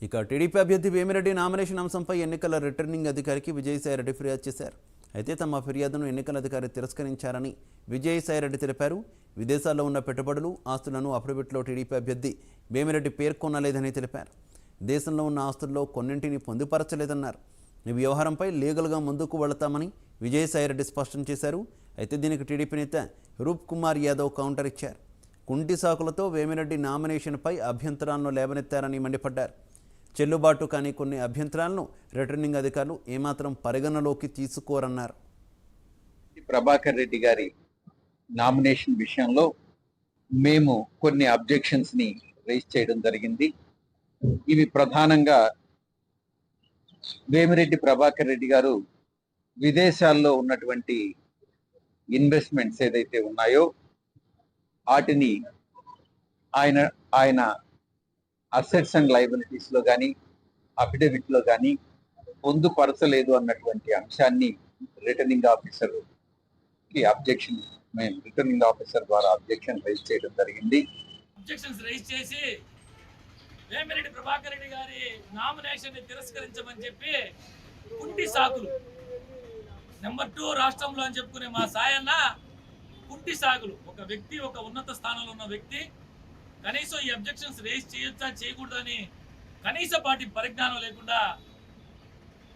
ఇక టీడీపీ అభ్యర్థి వేమిరెడ్డి నామినేషన్ అంశంపై ఎన్నికల రిటర్నింగ్ అధికారికి విజయసాయిరెడ్డి ఫిర్యాదు చేశారు. అయితే తమ ఫిర్యాదును ఎన్నికల అధికారి తిరస్కరించారని విజయసాయిరెడ్డి తెలిపారు. విదేశాల్లో ఉన్న పెట్టుబడులు, ఆస్తులను అఫిడవిట్లో టీడీపీ అభ్యర్థి వేమిరెడ్డి పేర్కొనలేదని తెలిపారు. దేశంలో ఉన్న ఆస్తుల్లో కొన్నింటిని పొందుపరచలేదన్నారు. ఈ వ్యవహారంపై లీగల్గా ముందుకు వెళతామని విజయసాయిరెడ్డి స్పష్టం చేశారు. అయితే దీనికి టీడీపీ నేత రూప్ కుమార్ యాదవ్ కౌంటర్ ఇచ్చారు. కుంటి సాకులతో వేమిరెడ్డి నామినేషన్పై అభ్యంతరాలను లేవనెత్తారని మండిపడ్డారు. చెల్లుబాటు కాని కొన్ని అభ్యంతరాలను రిటర్నింగ్ అధికారులు ఏమాత్రం పరిగణలోకి తీసుకోరన్నారు. ప్రభాకర్ రెడ్డి గారి నామినేషన్ విషయంలో మేము కొన్ని అబ్జెక్షన్స్ ని రైజ్ చేయడం జరిగింది. ఇవి ప్రధానంగా వేమిరెడ్డి ప్రభాకర్ రెడ్డి గారు విదేశాల్లో ఉన్నటువంటి ఇన్వెస్ట్మెంట్స్ ఏదైతే ఉన్నాయో వాటిని ఆయన అసెట్స్ అండ్ లయబిలిటీస్ లో కానీ అఫిడవిట్ లో కానీ పొందుపరచలేదు అన్నటువంటి అంశాన్ని రిటర్నింగ్ ఆఫీసర్ కి అబ్జెక్షన్ మేము రిటర్నింగ్ ఆఫీసర్ ద్వారా అబ్జెక్షన్ రైజ్ చేయడం జరిగింది. అబ్జెక్షన్స్ రైజ్ చేసి వేమిరెడ్డి ప్రభాకర్ రెడ్డి గారి నామినేషన్ ని తిరస్కరించమని చెప్పి కుంటి సాకులు నెంబర్ 2 రాష్ట్రంలో అని చెప్పుకునే మా సాయన్న కుంటి సాకులు. ఒక వ్యక్తి, ఒక ఉన్నత స్థానంలో ఉన్న వ్యక్తి కనీసం ఈ అబ్జెక్షన్స్ రేజ్ చేయొచ్చా చేయకూడదని కనీసపాటి పరిజ్ఞానం లేకుండా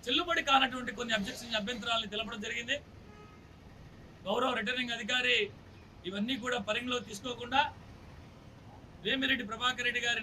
చెల్లుబడి కానటువంటి కొన్ని అభ్యంతరాలను తెలపడం జరిగింది. గౌరవ రిటర్నింగ్ అధికారి ఇవన్నీ కూడా పరిగణలోకి తీసుకోకుండా వేమిరెడ్డి ప్రభాకర్ రెడ్డి గారి